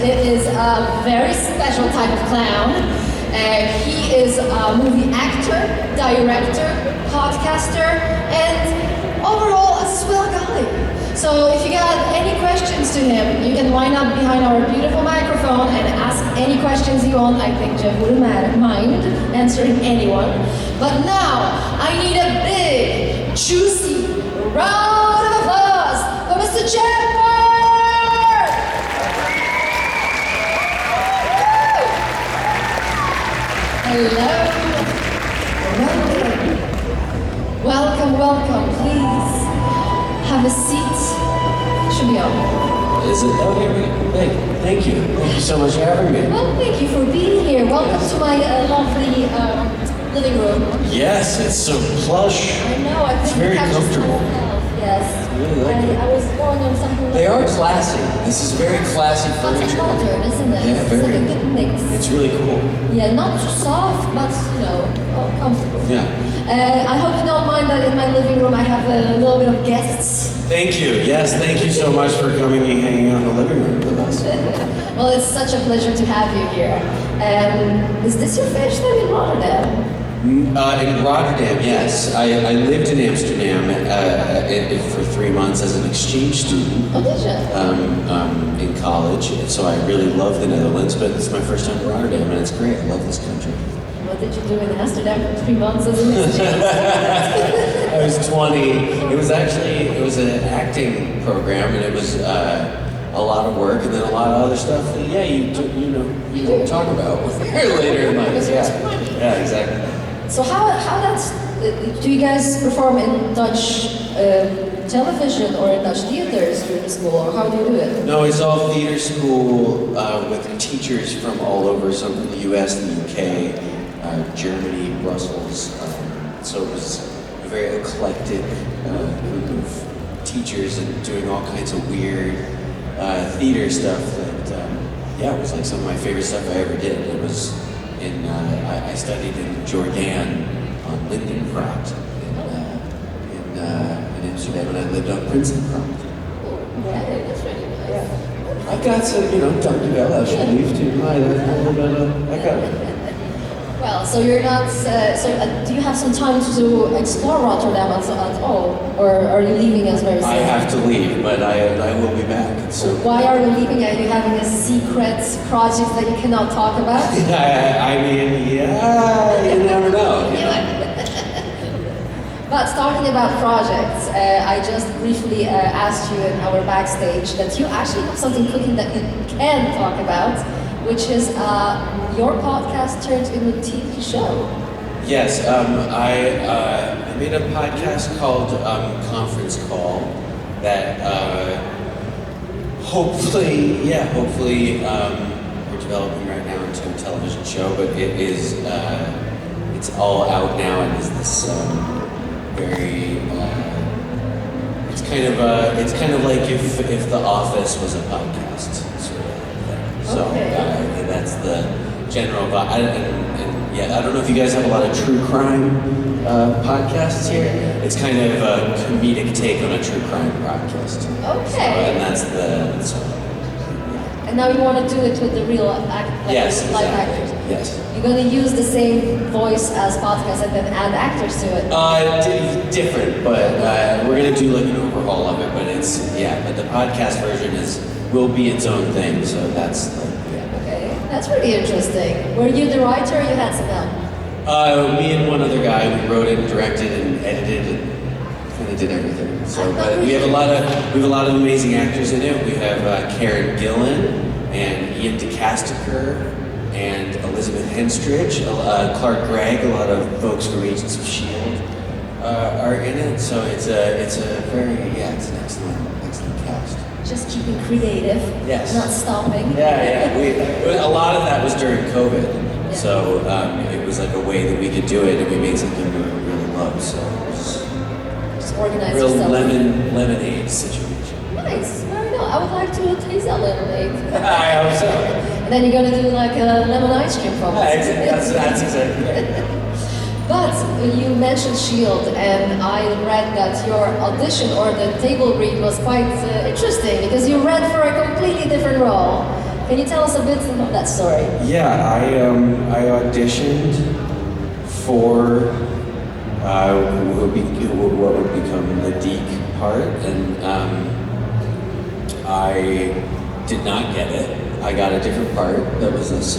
it is a very special type of clown. He is a movie actor, director, podcaster, and overall a swell guy. So if you got any questions to him, you can line up behind our beautiful microphone and ask any questions you want. I think Jeff wouldn't mind answering anyone. But now, I need a big, juicy round of applause for Mr. Jeff Maart! Hello. Welcome, welcome. Please have a seat. Should be on. Is it? Oh, here we go. Thank you. Thank you so much for having me. Well, thank you for being here. Welcome to my lovely living room. Yes, it's so plush. I know, I think it's very comfortable. Yes. I really like it. I was going on something. They are classy. This is very classy But it's furniture. modern, isn't it? Yeah, it's very. like a good mix. It's really cool. Yeah, not too soft, but comfortable. Yeah. I hope you don't mind that in my living room I have a little bit of guests. Thank you. Yes, thank you so much for coming and hanging out in the living room with us. Well, it's such a pleasure to have you here. Is this your first time in Rotterdam? In Rotterdam, yes. I lived in Amsterdam for 3 months as an exchange student. Oh, did you? In college, and so I really love the Netherlands, but it's my first time in Rotterdam, and it's great. I love this country. What did you do in Amsterdam for 3 months as an exchange? I was 20. It was an acting program, and it was a lot of work, and then a lot of other stuff that, yeah, you don't talk about later in life. Because you're 20. Yeah, exactly. So how do you guys perform in Dutch television or in Dutch theaters during the school, or how do you do it? No, it's all theater school with teachers from all over, some from the US, the UK, Germany, Brussels. So it was a very eclectic group of teachers and doing all kinds of weird theater stuff that, it was like some of my favorite stuff I ever did. It was I studied in Jordan on Lindenpraat in Amsterdam, and I lived on Prinsenpraat. Yeah, that's really nice. Yeah. I've got some, Dr. Bell, I should leave too. I got it. Well, so you're not. Do you have some time to explore Rotterdam at all, or are you leaving us very soon? I have to leave, but I will be back. So why are you leaving? Are you having a secret project that you cannot talk about? I mean, yeah, you never know. But talking about projects, I just briefly asked you in our backstage that you actually have something cooking that you can talk about, which is your podcast turned into a TV show. Yes, I made a podcast called Conference Call that hopefully we're developing right now into a television show, but it is it's all out now and is this very it's kind of like if The Office was a podcast sort of thing. So that's the general vibe. I don't know if you guys have a lot of true crime podcasts here. It's kind of a comedic take on a true crime podcast. Okay. So, and that's the. And now you want to do it with the real live actors. Yes. You're going to use the same voice as podcast and then add actors to it. Different, but we're going to do like an overhaul of it. But but the podcast version will be its own thing. So that's Okay, that's pretty interesting. Were you the writer or you had some help? Me and one other guy, we wrote it, directed, and edited, and kind of did everything. So, but we have a lot of amazing actors in it. We have Karen Gillan and Ian DeCasticker and Elizabeth Henstridge, Clark Gregg. A lot of folks from Agents of S.H.I.E.L.D. Are in it. So it's a very it's an excellent cast. Just keeping creative, not stopping. A lot of that was during COVID, so it was like a way that we could do it, and we made something we really loved. So it was just organize real yourself. lemonade situation. Nice. Very good. I would like to taste that lemonade. I hope so. And then you're gonna do like a lemon ice cream from it. That's exactly right. But you mentioned S.H.I.E.L.D. and I read that your audition or the table read was quite interesting because you read for a completely different role. Can you tell us a bit about that story? Yeah, I auditioned for what would become the Deke part, and I did not get it. I got a different part that was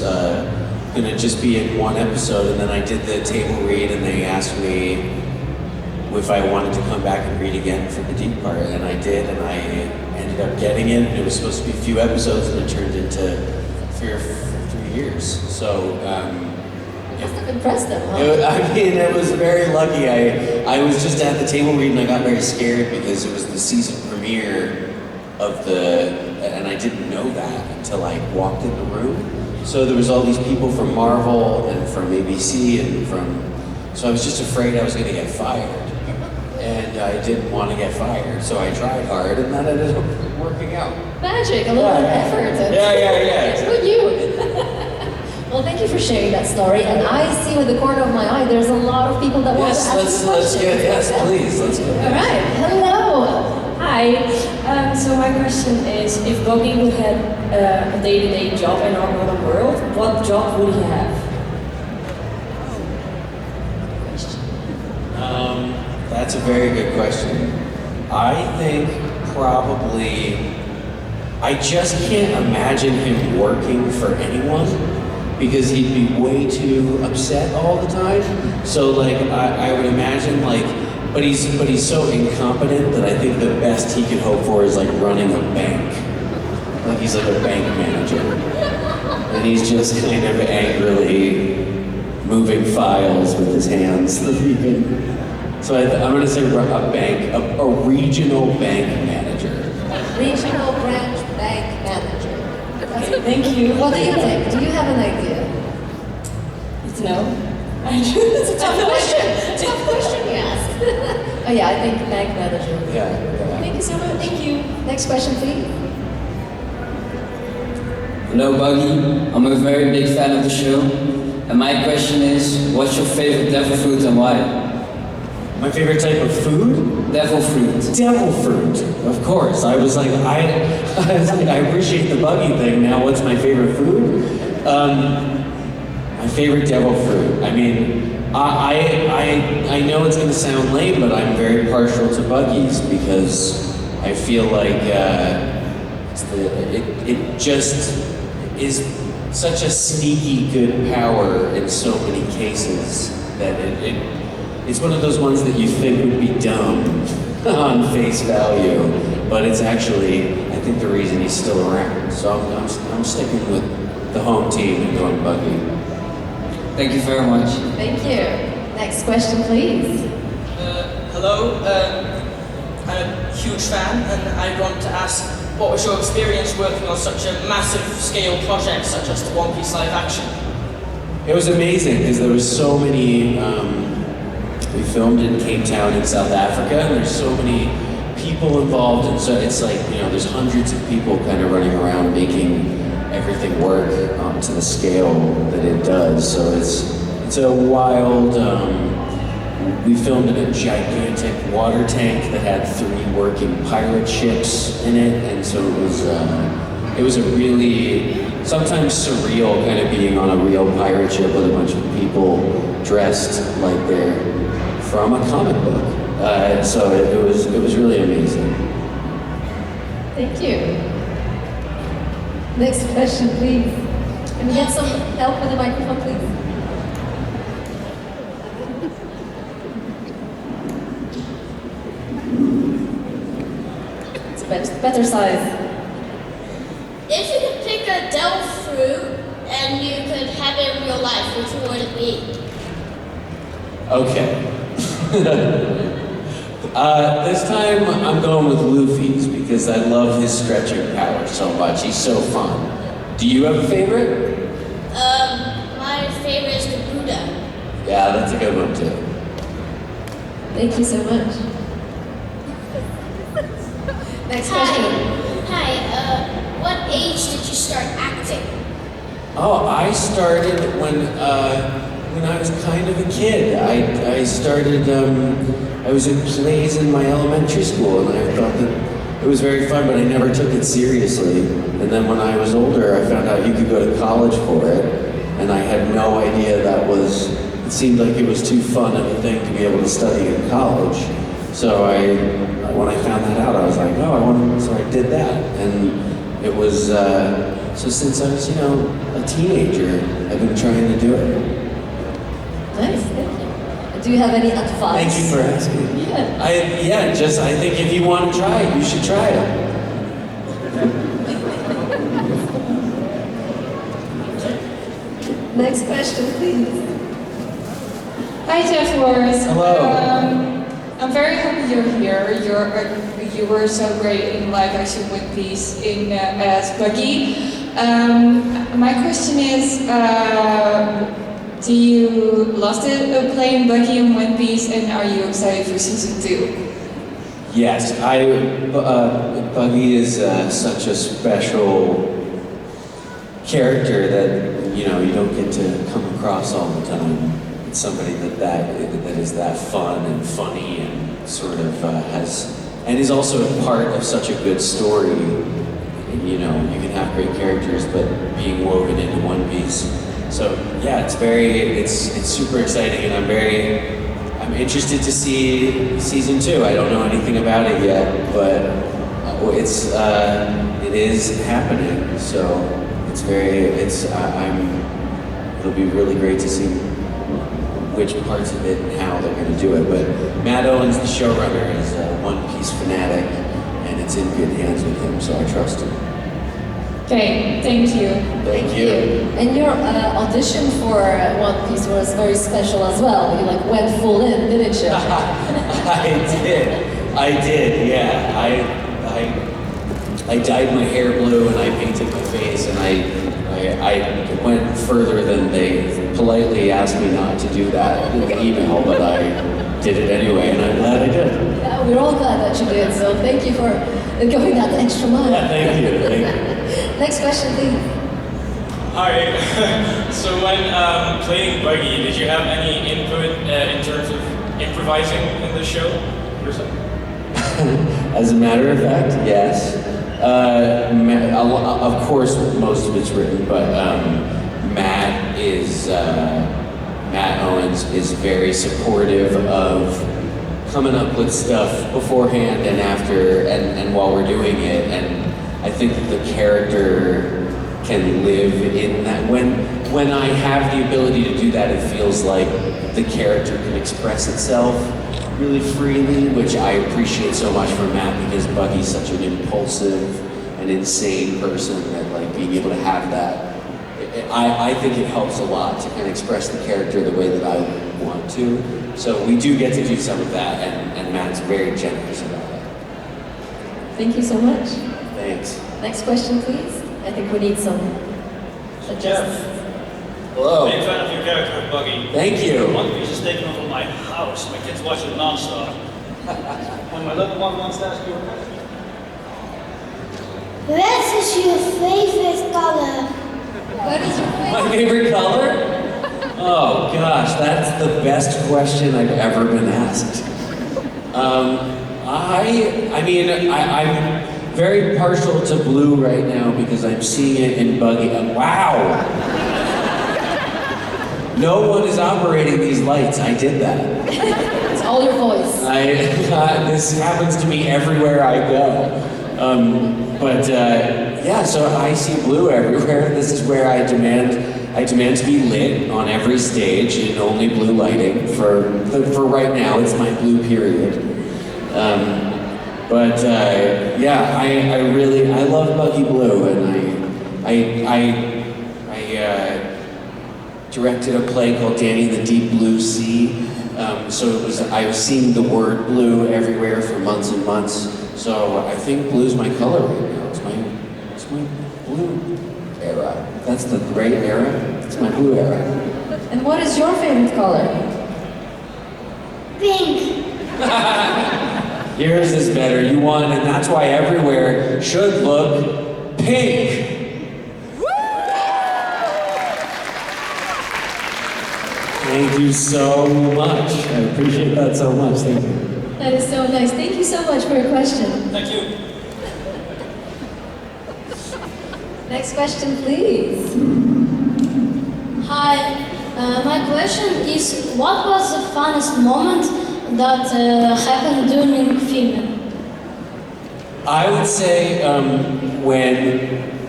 gonna just be in one episode, and then I did the table read, and they asked me if I wanted to come back and read again for the Deke part, and I did, and I ended up getting it. It was supposed to be a few episodes, and it turned into 3 years. So. Must have impressed them, huh? It was very lucky. I was just at the table read and I got very scared because it was the season premiere of and I didn't know that until I walked in the room. So there was all these people from Marvel and from ABC so I was just afraid I was gonna get fired. And I didn't want to get fired, so I tried hard and that ended up working out. Magic, a little bit of effort. Yeah. It's for you. Well, thank you for sharing that story. And I see with the corner of my eye, there's a lot of people that want to ask you questions. Yes, please, let's go. All right, hello. Hi, so my question is, if Buggy would have a day-to-day job in our modern world, what job would he have? That's a very good question. I think probably, I just can't imagine him working for anyone because he'd be way too upset all the time. So like, I would imagine like, but he's so incompetent that I think the best he could hope for is like running a bank. Like he's like a bank manager. And he's just kind of angrily moving files with his hands. So I'm gonna say a regional bank manager. Regional branch bank manager. Thank you. What do you think? Do you have an idea? No. It's a tough question. Tough question you asked. Oh yeah, I think bank manager. Yeah. Thank you so much. Thank you. Next question, please. Hello Buggy, I'm a very big fan of the show. And my question is, what's your favorite devil fruit and why? My favorite type of food? Devil fruit. Devil fruit, of course. I was like, I appreciate the Buggy thing. Now, what's my favorite food? My favorite devil fruit. I mean, I know it's going to sound lame, but I'm very partial to Buggies because I feel like it just is such a sneaky good power in so many cases that it's one of those ones that you think would be dumb on face value, but it's actually, I think, the reason he's still around. So I'm sticking with the home team and going Buggy. Thank you very much. Thank you. Next question, please. Hello, I'm a huge fan, and I want to ask, what was your experience working on such a massive scale project such as the One Piece live action? It was amazing because there was so many. We filmed in Cape Town in South Africa, and there's so many people involved, and so it's like, you know, there's hundreds of people kind of running around making everything work to the scale that it does. So it's a wild. We filmed in a gigantic water tank that had 3 working pirate ships in it, and so it was a really sometimes surreal kind of being on a real pirate ship with a bunch of people dressed like they're from a comic book. So it was really amazing. Thank you. Next question, please. Can we get some help with the microphone, please? It's better size. If you could pick a devil fruit and you could have it in real life, which would it be? Okay. This time I'm going with Luffy's because I love his stretching power so much. He's so fun. Do you have a favorite? My favorite is the Buddha. Yeah, that's a good one too. Thank you so much. Next question. Hi, what age did you start acting? Oh, I started when I was kind of a kid. I started, I was in plays in my elementary school, and I thought that it it was very fun, but I never took it seriously. And then when I was older, I found out you could go to college for it, and I had no idea it seemed like it was too fun of a thing to be able to study in college. So when I found that out, I was like, oh, so I did that. And it was, so since I was, a teenager, I've been trying to do it. Nice, thank you. Do you have any advice? Thank you for asking. Yeah. I think if you want to try it, you should try it. Next question, please. Hi, Jeff Wars. Hello. I'm very happy you're here. You were so great in live action One Piece as Buggy. My question is, do you love playing Buggy in One Piece, and are you excited for season 2? Yes, Buggy is such a special character that you don't get to come across all the time. It's somebody that is that fun and funny and sort of and is also a part of such a good story. You can have great characters, but being woven into One Piece. So yeah, it's super exciting, and I'm interested to see season 2. I don't know anything about it yet, but it is happening. So it'll be really great to see which parts of it and how they're going to do it. But Matt Owens, the showrunner, is a One Piece fanatic, and it's in good hands with him, so I trust him. Okay, thank you. Thank you. And your audition for One Piece was very special as well. You went full in, didn't you? I did, yeah. I dyed my hair blue and I painted my face, and I went further than they politely asked me not to do that in the email, but I did it anyway, and I'm glad I did. Yeah, we're all glad that you did, so thank you for going that extra mile. Yeah, thank you. Next question, please. Hi. So when playing Buggy, did you have any input in terms of improvising in the show yourself? As a matter of fact, yes. Of course, most of it's written, but Matt Owens is very supportive of coming up with stuff beforehand and after, and while we're doing it. And I think that the character can live in that. When I have the ability to do that, it feels like the character can express itself really freely, which I appreciate so much from Matt, because Buggy's such an impulsive and insane person that being able to have that, I think it helps a lot to kind of express the character the way that I want to. So we do get to do some of that, and Matt's very generous about it. Thank you so much. Thanks. Next question, please. I think we need some adjustments. Hello. Big fan of your character, Buggy. Thank you. One Piece is taken over my house. My kids watch it non-stop. And my little one wants to ask you a question. What is your favorite color? What is your favorite? My favorite color? Oh gosh, that's the best question I've ever been asked. I'm very partial to blue right now because I'm seeing it in Buggy. Wow! No one is operating these lights. I did that. It's all your voice. This happens to me everywhere I go. Yeah, so I see blue everywhere. This is where I demand to be lit on every stage in only blue lighting. For right now, it's my blue period. I love Buggy Blue, and I directed a play called Danny and the Deep Blue Sea. I was seeing the word blue everywhere for months and months. So I think blue's my color right now. It's my blue era. That's the great era. It's my blue era. And what is your favorite color? Pink. Yours is better. You won, and that's why everywhere should look pink. Thank you so much. I appreciate that so much. Thank you. That is so nice. Thank you so much for your question. Thank you. Next question, please. Hi, my question is, what was the funnest moment that happened during filming? I would say when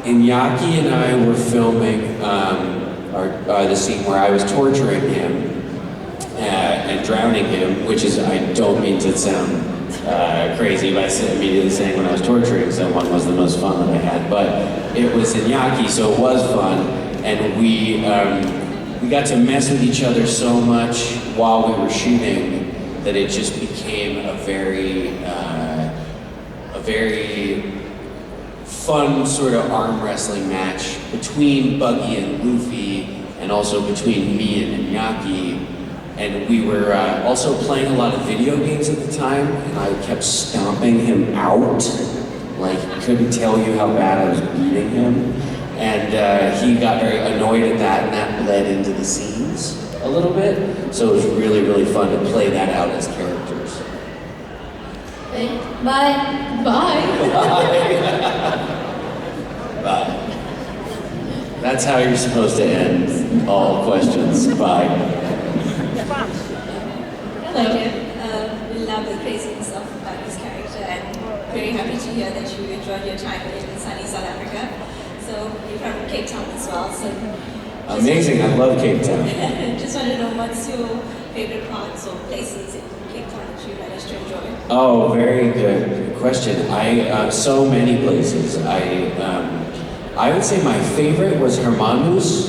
Iñaki and I were filming the scene where I was torturing him and drowning him, which is, I don't mean to sound crazy by immediately saying when I was torturing someone was the most fun that I had, but it was Iñaki, so it was fun, and we got to mess with each other so much while we were shooting that it just became a very fun sort of arm wrestling match between Buggy and Luffy, and also between me and Iñaki. And we were also playing a lot of video games at the time, and I kept stomping him out. Like, couldn't tell you how bad I was beating him. And he got very annoyed at that, and that led into the scenes a little bit. So it was really, really fun to play that out as characters. Okay. Bye. Bye. Bye. That's how you're supposed to end all questions. Bye. Hello. We love the craziness of Buggy's character, and very happy to hear that you enjoyed your time in sunny South Africa. So you're from Cape Town as well. So amazing, I love Cape Town. Just want to know what's your favorite parts or places in Cape Town that you managed to enjoy? Oh, very good question. So many places. I would say my favorite was Hermanus,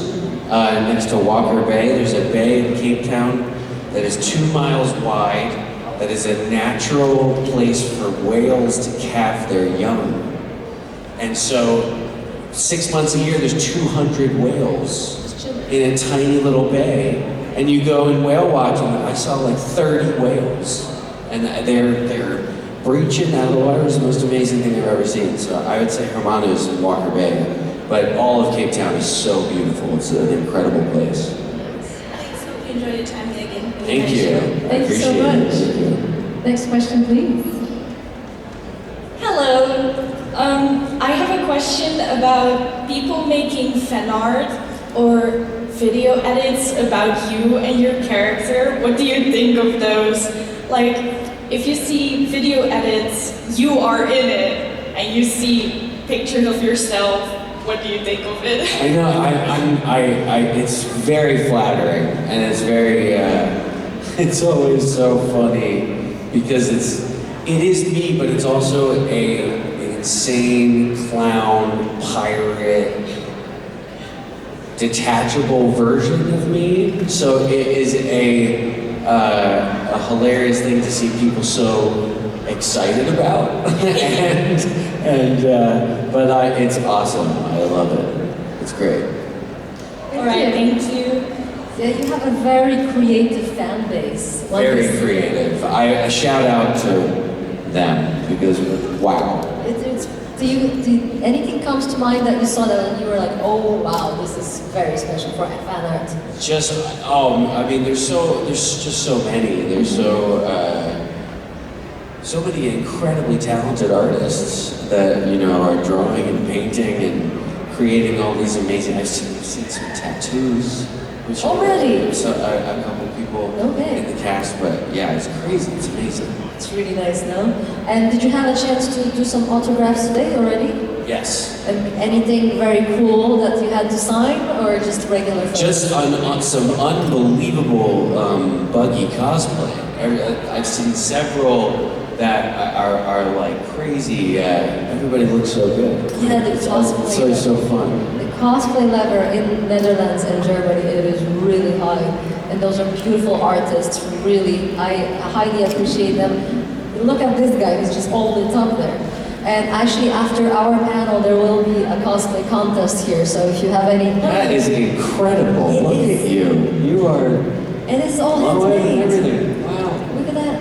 next to Walker Bay. There's a bay in Cape Town that is 2 miles wide, that is a natural place for whales to calve their young. And so 6 months a year, there's 200 whales in a tiny little bay. And you go and whale watch, and I saw like 30 whales. And they're breaching that little water. It was the most amazing thing I've ever seen. So I would say Hermanus and Walker Bay. But all of Cape Town is so beautiful. It's an incredible place. Thanks. Hope you enjoyed your time there again. Thank you. Thank you so much. Next question, please. Hello. I have a question about people making fan art or video edits about you and your character. What do you think of those? Like, if you see video edits, you are in it, and you see pictures of yourself, what do you think of it? I know, it's very flattering, and it's very, it's always so funny, because it is me, but it's also an insane clown, pirate, detachable version of me. So it is a hilarious thing to see people so excited about, but it's awesome. I love it. It's great. All right, thank you. Yeah, you have a very creative fan base. Very creative. A shout out to them, because wow. Anything comes to mind that you saw that and you were like, oh wow, this is very special for fan art? I mean, there's just so many. There's so many incredibly talented artists that, are drawing and painting and creating all these amazing, I've seen some tattoos. Which already? So a couple of people in the cast, but yeah, it's crazy, it's amazing. It's really nice, no? And did you have a chance to do some autographs today already? Yes. And anything very cool that you had to sign, or just regular photos? Just on some unbelievable Buggy cosplay. I've seen several that are like crazy. Everybody looks so good. Yeah, the cosplay. It's so fun. The cosplay level in Netherlands and Germany, it is really high. And those are beautiful artists, really. I highly appreciate them. Look at this guy, he's just all the top there. And actually, after our panel, there will be a cosplay contest here. So if you have any... That is incredible. Look at you. You are... And it's all handmade. Everything. Wow. Look at that.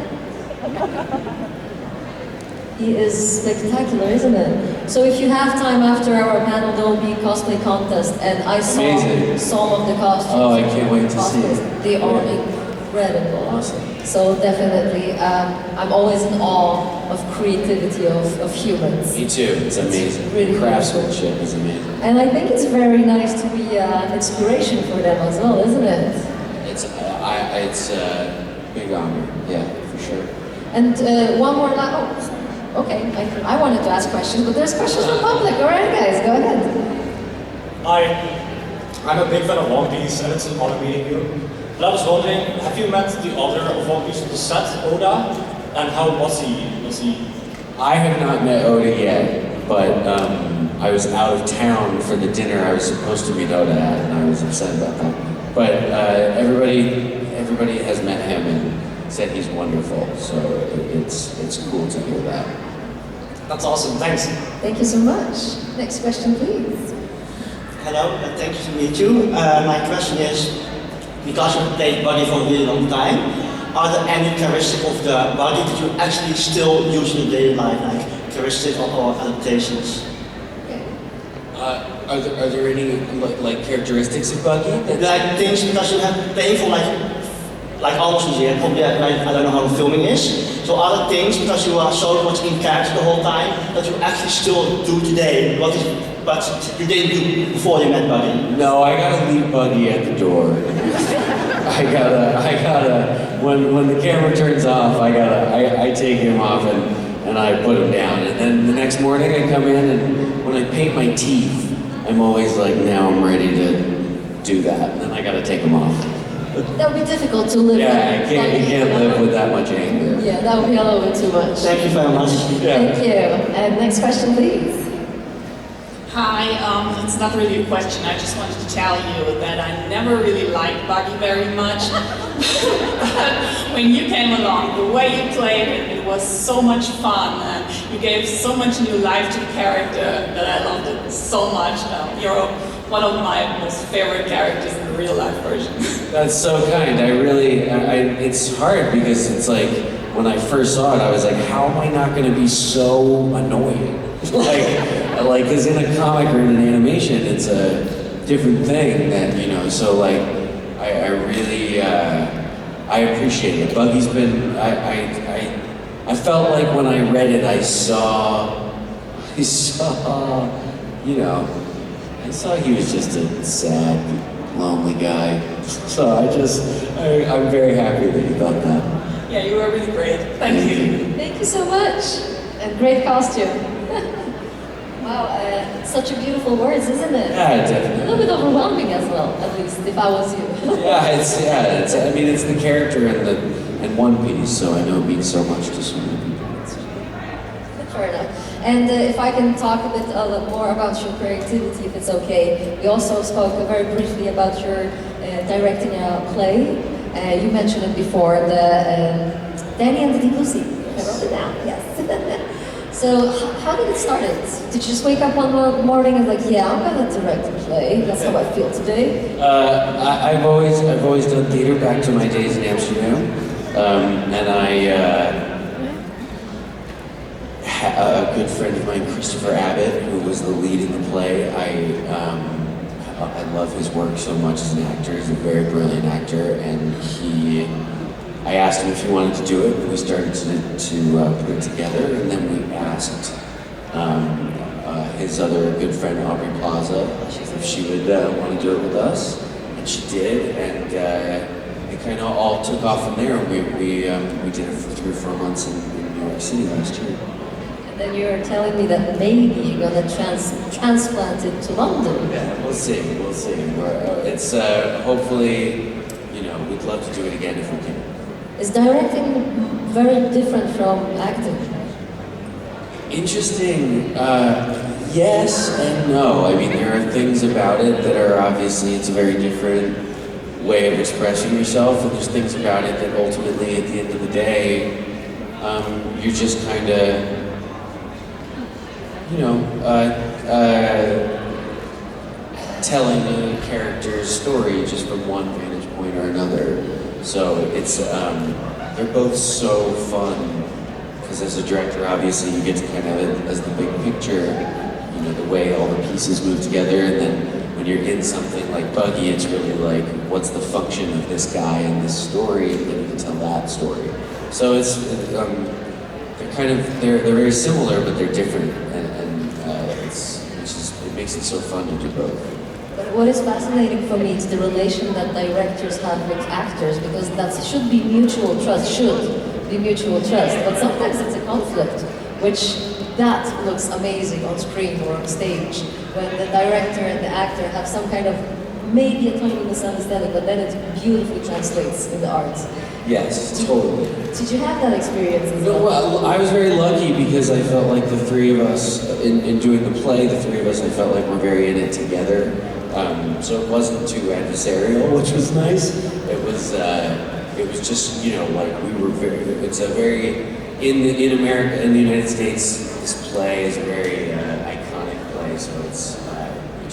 He is spectacular, isn't it? So if you have time after our panel, there will be a cosplay contest, and I saw some of the costumes. Oh, I can't wait to see it. They are incredible. Awesome. So definitely, I'm always in awe of creativity of humans. Me too. It's amazing. really Craftsmanship is amazing. And I think it's very nice to be an inspiration for them as well, isn't it? It's a big honor. Yeah, for sure. And one more okay, I wanted to ask questions, but there's questions from public. All right, guys, go ahead. Hi, I'm a big fan of One Piece and it's an honor meeting you. But I was wondering, have you met the author of One Piece on the set, Oda? And how was he? I have not met Oda yet, but I was out of town for the dinner I was supposed to meet Oda at, and I was upset about that. But everybody has met him and said he's wonderful, so it's cool to hear that. That's awesome, thanks. Thank you so much. Next question, please. Hello, thank you to meet you. My question is, because you've played Buggy for a really long time, are there any characteristics of the Buggy that you actually still use in your daily life, like characteristics or adaptations? Are there any like characteristics of Buggy? Like things, because you have played for like almost a year, probably I don't know how the filming is. So are there things, because you are so much in character the whole time, that you actually still do today? But you didn't do before you met Buggy? No, I gotta leave Buggy at the door. I gotta, when the camera turns off, I take him off and I put him down. And then the next morning I come in and when I paint my teeth, I'm always like, now I'm ready to do that. And then I gotta take him off. That would be difficult to live Yeah, with. you can't live with that much anger. Yeah, that would be a little bit too much. Thank you very much. Yeah. Thank you. And next question, please. Hi, it's not really a question, I just wanted to tell you that I never really liked Buggy very much. But when you came along, the way you played it was so much fun and you gave so much new life to the character that I loved it so much. You're one of my most favorite characters in the real life version. That's so kind. It's hard because it's like, when I first saw it, I was like, how am I not gonna be so annoying? like, cause in a comic or in an animation, it's a different thing that, so like, I really, I appreciate it. Buggy's been, I felt like when I read it, I saw he was just a sad, lonely guy. So I'm very happy that you thought that. Yeah, you were really great. Thank you. Thank you so much. And great costume. Wow, such a beautiful words, isn't it? Yeah, definitely. A little bit overwhelming as well, at least, if I was you. It's the character and One Piece, so I know it means so much to so many people. Fair enough. And if I can talk a bit more about your creativity, if it's okay. We also spoke very briefly about your directing a play. You mentioned it before, the Danny and the Deep Blue Sea. I wrote it down, yes. So how did it start? Did you just wake up one morning and like, yeah, I'm gonna direct a play. That's how I feel today. I've always done theater back to my days in Amsterdam, and a good friend of mine, Christopher Abbott, who was the lead in the play. I love his work so much as an actor. He's a very brilliant actor, and I asked him if he wanted to do it, and we started to put it together, and then we asked his other good friend, Aubrey Plaza, if she would want to do it with us, and she did, and it kind of all took off from there. We did it for 3 or 4 months in New York City last year. And then you're telling me that maybe you're gonna transplant it to London. Yeah, we'll see. It's hopefully, we'd love to do it again if we can. Is directing very different from acting? Interesting. Yes and no. I mean, there are things about it that are obviously, it's a very different way of expressing yourself, and there's things about it that ultimately, at the end of the day, you're just kind of, telling a character's story just from one vantage point or another. So it's, they're both so fun, because as a director, obviously, you get to kind of, as the big picture, the way all the pieces move together, and then when you're in something like Buggy, it's really like, what's the function of this guy in this story, and then you can tell that story. So they're very similar, but they're different, and it makes it so fun to do both. But what is fascinating for me is the relation that directors have with actors, because that should be mutual trust, but sometimes it's a conflict, which that looks amazing on screen or on stage, when the director and the actor have some kind of, maybe a tiny misunderstanding, but then it beautifully translates in the art. Yes, totally. Did you have that experience as well? Well, I was very lucky because I felt like the three of us, in doing the play, the three of us, I felt like we're very in it together. So it wasn't too adversarial, which was nice. It was just, like we were in America, in the United States, this play is a very iconic play, so it's,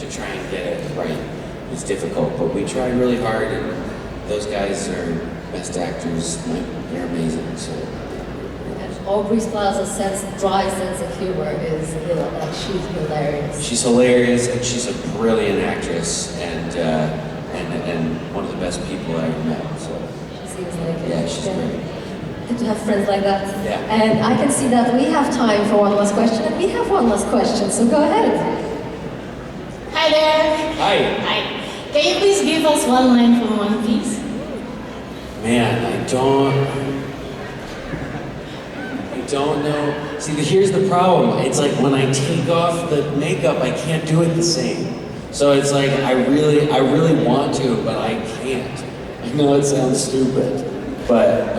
to try and get it right is difficult, but we tried really hard, and those guys are best actors, they're amazing, so. And Aubrey Plaza's dry sense of humor is, she's hilarious. She's hilarious, and she's a brilliant actress, and one of the best people I ever met, so. She seems like it. Yeah, she's great. Good to have friends like that. Yeah. And I can see that we have time for one last question, and we have one last question, so go ahead. Hi there. Hi. Hi. Can you please give us one line from One Piece? Man, I don't know. See, here's the problem. It's like when I take off the makeup, I can't do it the same. So it's like I really want to, but I can't. I know it sounds stupid, but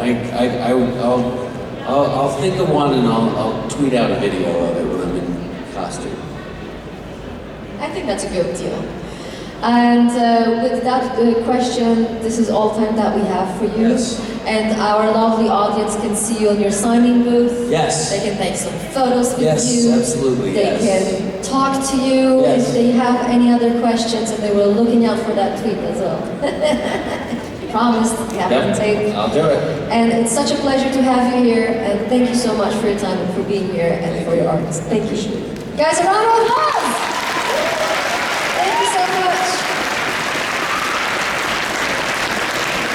I'll think of one and I'll tweet out a video of it when I'm in costume. I think that's a good deal. And with that question, this is all time that we have for you. Yes. And our lovely audience can see you on your signing booth. Yes. They can take some photos with Yes, you. absolutely, They yes. can talk to you Yes. if they have any other questions, and they were looking out for that tweet as well. Promised, we have it on tape. I'll do it. And it's such a pleasure to have you here, and thank you so much for your time and for being here and for your art. Thank you. Guys, a round of applause! Thank you so much.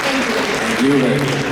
Thank you. Thank you.